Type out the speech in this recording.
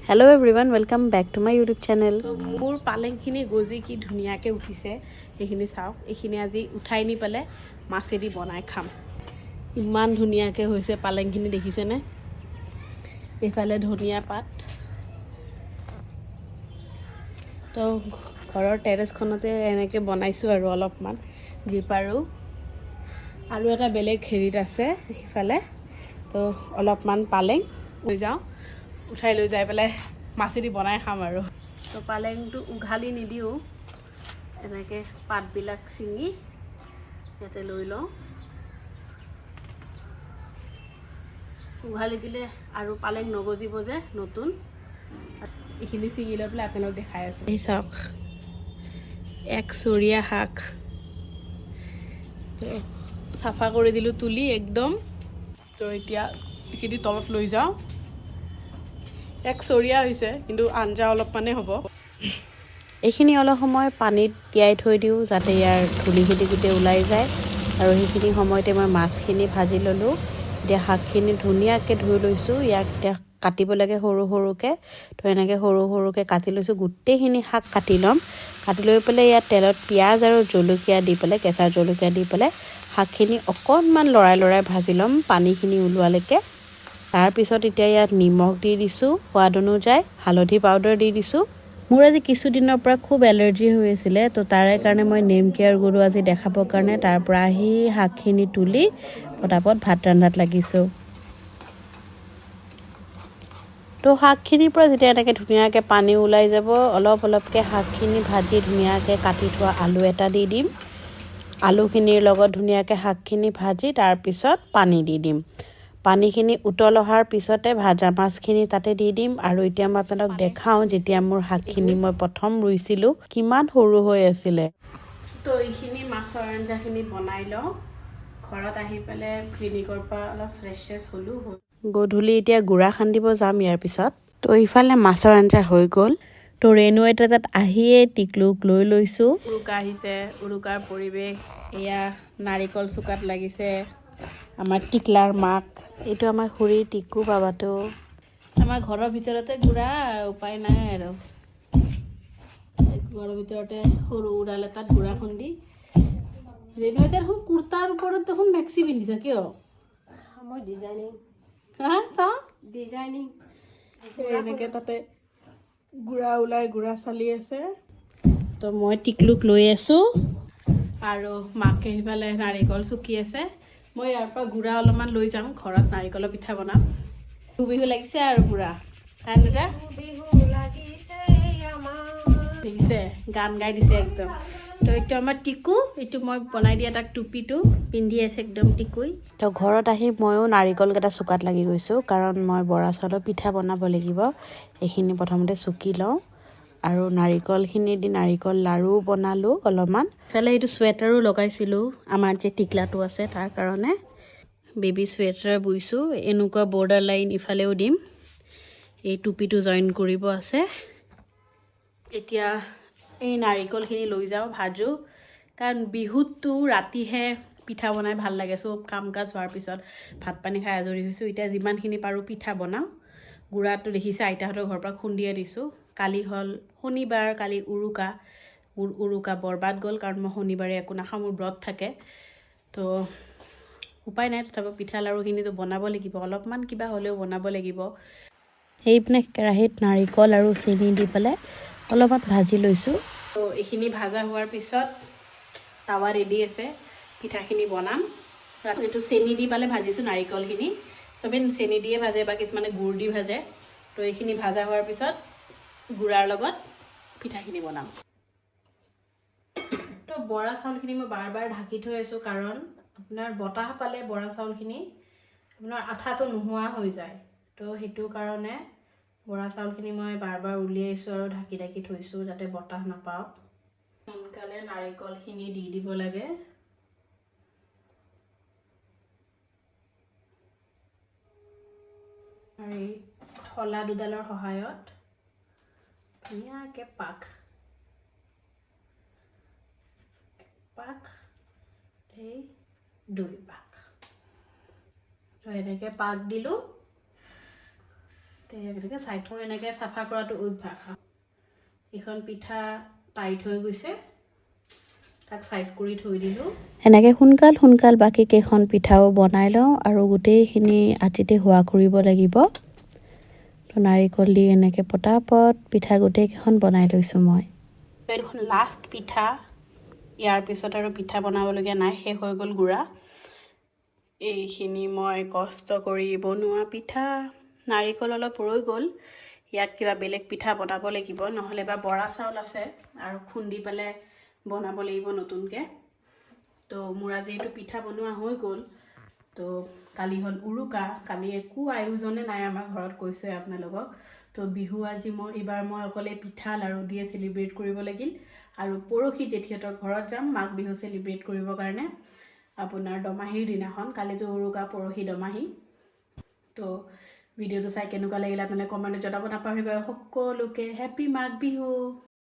Hello everyone, welcome back to my YouTube channel. মোৰ পালেংখিনি গজি কি ধুনীয়াকৈ উঠিছে এইখিনি চাওক এইখিনি আজি উঠাই নি পেলে মাছেদি বনাই খাম ইমান ধুনীয়াকৈ হৈছে পালেংখিনি দেখিছেনে এইফালে ধনিয়া পাত তো ঘৰৰ টেৰেছখনতে এনেকৈ বনাইছোঁ আৰু অলপমান যি পাৰোঁ আৰু এটা বেলেগ হেৰিত আছে সিফালে তো অলপমান পালেং লৈ যাওঁ উঠাই লৈ যাই পেলাই মাছেদি বনাই খাম আৰু তো পালেংটো উঘালি নিদিওঁ এনেকৈ পাতবিলাক ছিঙি ইয়াতে লৈ লওঁ উঘালি দিলে আৰু পালেং নগজিব যে নতুন এইখিনি ছিঙি লৈ পেলাই আপোনালোক দেখাই আছোঁ এই চাওক এক চৰিয়া শাক চাফা কৰি দিলোঁ তুলি একদম তো এতিয়া এইখিনি তলত লৈ যাওঁ এক চৰিয়া হৈছে কিন্তু আঞ্জা অলপমানেই হ'ব এইখিনি অলপ সময় পানীত তিয়াই থৈ দিওঁ যাতে ইয়াৰ ধূলিখিনি গোটেই ওলাই যায় আৰু সেইখিনি সময়তে মই মাছখিনি ভাজি ল'লোঁ এতিয়া শাকখিনি ধুনীয়াকৈ ধুই লৈছোঁ ইয়াক এতিয়া কাটিব লাগে সৰু সৰুকৈ তো এনেকৈ সৰু সৰুকৈ কাটি লৈছোঁ গোটেইখিনি শাক কাটি ল'ম কাটি লৈ পেলাই ইয়াত তেলত পিঁয়াজ আৰু জলকীয়া দি পেলাই কেঁচা জলকীয়া দি পেলাই শাকখিনি অকণমান লৰাই ভাজি ল'ম পানীখিনি ওলোৱালৈকে তাৰপিছত এতিয়া ইয়াত নিমখ দি দিছোঁ সোৱাদ অনুযায়ী হালধি পাউডাৰ দি দিছোঁ মোৰ আজি কিছুদিনৰ পৰা খুব এলাৰ্জি হৈ আছিলে তো তাৰে কাৰণে মই নেম কেয়াৰ গ'লোঁ আজি দেখাবৰ কাৰণে তাৰ পৰা আহি শাকখিনি তুলি পটাপট ভাত ৰন্ধাত লাগিছোঁ তো শাকখিনিৰ পৰা যেতিয়া এনেকৈ ধুনীয়াকৈ পানী ওলাই যাব অলপ অলপকৈ শাকখিনি ভাজি ধুনীয়াকৈ কাটি থোৱা আলু এটা দি দিম আলুখিনিৰ লগত ধুনীয়াকৈ শাকখিনি ভাজি তাৰপিছত পানী দি দিম পানীখিনি উতল অহাৰ পিছতে ভাজা মাছখিনি তাতে দি দিম আৰু এতিয়া মই আপোনালোক দেখাওঁ যেতিয়া মোৰ শাকখিনি মই প্ৰথম ৰুইছিলোঁ কিমান সৰু হৈ আছিলে তো এইখিনি মাছৰ আঞ্জাখিনি বনাই লওঁ ঘৰত আহি পেলাই ক্লিনিকৰ পৰা অলপ ফ্ৰেছ হ'লোঁ গধূলি এতিয়া গুড়া খান্দিব যাম ইয়াৰ পিছত তো ইফালে মাছৰ আঞ্জা হৈ গ'ল তো ৰেণু এটা তাত আহিয়ে টিকলুক লৈ লৈছোঁ উৰুকা আহিছে উৰুকাৰ পৰিৱেশ এয়া নাৰিকল চুকাত লাগিছে আমাৰ টিকলাৰ মাক এইটো আমাৰ খুৰীৰ টিকু বাবাটো আমাৰ ঘৰৰ ভিতৰতে গুড়া উপায় নাই আৰু ঘৰৰ ভিতৰতে সৰু উৰাল এটাত গুড়া খুন্দি ৰেণু এতিয়া দেখোন কুৰ্তাৰ ওপৰত দেখোন মেক্সি পিন্ধিছা কিয় মই ডিজাইনিং হা চাওঁ ডিজাইনিং এনেকৈ তাতে গুড়া ওলাই গুড়া চালি আছে তো মই টিকলুক লৈ আছোঁ আৰু মাকে সিফালে নাৰিকল চুকি আছে মই ইয়াৰ পৰা গুড়া অলপমান লৈ যাম ঘৰত নাৰিকলৰ পিঠা বনাম বিহু লাগিছে আৰু পুৰা হয় দাদা বিহু লাগিছে আমাৰ দেখিছে গান গাই দিছে একদম তো এইটো আমাৰ টিকু এইটো মই বনাই দিয়া তাক টুপিটো পিন্ধি আছে একদম টিকুই তো ঘৰত আহি ময়ো নাৰিকলকেইটা চুকাত লাগি গৈছোঁ কাৰণ মই বৰা চাউলৰ পিঠা বনাব লাগিব এইখিনি প্ৰথমতে চুকি লওঁ আৰু নাৰিকলখিনি দি নাৰিকল লাৰু বনালোঁ অলপমান ইফালে এইটো চুৱেটাৰো লগাইছিলোঁ আমাৰ যে টিকলাটো আছে তাৰ কাৰণে বেবী চুৱেটাৰ বুইছোঁ এনেকুৱা বৰ্ডাৰ লাইন ইফালেও দিম এই টুপিটো জইন কৰিব আছে এতিয়া এই নাৰিকলখিনি লৈ যাওঁ ভাজোঁ কাৰণ বিহুততো ৰাতিহে পিঠা বনাই ভাল লাগে চব কাম কাজ হোৱাৰ পিছত ভাত পানী খাই আজৰি হৈছোঁ এতিয়া যিমানখিনি পাৰোঁ পিঠা বনাওঁ গুড়াটো দেখিছে আইতাহঁতৰ ঘৰৰ পৰা খুন্দিয়ে দিছোঁ কালি হ'ল শনিবাৰ কালি উৰুকা বৰবাদ গ'ল কাৰণ মই শনিবাৰে একো নাখাওঁ মোৰ ব্ৰত থাকে তো উপায় নাই তথাপিও পিঠা লাড়ুখিনিতো বনাব লাগিব অলপমান কিবা হ'লেও বনাব লাগিব সেইপিনে কেৰাহীত নাৰিকল আৰু চেনি দি পেলাই অলপমান ভাজি লৈছোঁ তো এইখিনি ভাজা হোৱাৰ পিছত টাৱা ৰেডি আছে পিঠাখিনি বনাম তাত এইটো চেনি দি পালে ভাজিছোঁ নাৰিকলখিনি চবেই চেনি দিয়ে ভাজে বা কিছুমানে গুড় দি ভাজে তো এইখিনি ভাজা হোৱাৰ পিছত গুড়াৰ লগত পিঠাখিনি বনাম তো বৰা চাউলখিনি মই বাৰ বাৰ ঢাকি থৈ আছোঁ কাৰণ আপোনাৰ বতাহ পালে বৰা চাউলখিনি আপোনাৰ আঠাটো নোহোৱা হৈ যায় তো সেইটো কাৰণে বৰা চাউলখিনি মই বাৰ বাৰ উলিয়াইছোঁ আৰু ঢাকি ঢাকি থৈছোঁ যাতে বতাহ নাপাওক সোনকালে নাৰিকলখিনি দি দিব লাগে আৰু এই শলা দুডালৰ সহায়ত ধুনীয়াকৈ পাক এই 2 পাক তো এনেকৈ পাক দিলোঁ এনেকৈ ছাইডখন এনেকৈ চাফা কৰাটো অভ্যাস। এইখন পিঠা টাইট হৈ গৈছে, তাক ছাইড কৰি থৈ দিলোঁ। এনেকৈ সোনকাল বাকী কেইখন পিঠাও বনাই লওঁ আৰু গোটেইখিনি আটিতে হোৱা কৰিব লাগিব। তো নাৰিকল দি এনেকৈ পটাপট পিঠা গোটেইকেইখন বনাই লৈছোঁ মই। এইখন লাষ্ট পিঠা, ইয়াৰ পিছত আৰু পিঠা বনাবলগীয়া নাই, শেষ হৈ গ'ল গুড়া। এইখিনি মই কষ্ট কৰি বনোৱা পিঠা। নাৰিকল অলপ ৰৈ গ'ল, ইয়াক কিবা বেলেগ পিঠা বনাব লাগিব, নহ'লে বা বৰা চাউল আছে আৰু খুন্দি পেলাই বনাব লাগিব নতুনকৈ। তো মোৰ আজি এইটো পিঠা বনোৱা হৈ গ'ল। তো কালি হ'ল উৰুকা, কালি একো আয়োজনে নাই আমাৰ ঘৰত, কৈছোঁৱে আপোনালোকক। তো বিহু আজি এইবাৰ মই অকলে পিঠা লাড়ু দিয়ে চেলিব্ৰেট কৰিব লাগিল। আৰু পৰহি জেঠীহঁতৰ ঘৰত যাম মাঘ বিহু চেলিব্ৰেট কৰিবৰ কাৰণে, আপোনাৰ দমাহীৰ দিনাখন। কালিতো উৰুকা, পৰহি দমাহী। তো ভিডিঅ'টো চাই কেনেকুৱা লাগিলে আপোনালোকে কমেণ্টত জনাব নাপাহৰিব। আৰু সকলোকে হেপী মাঘ বিহু।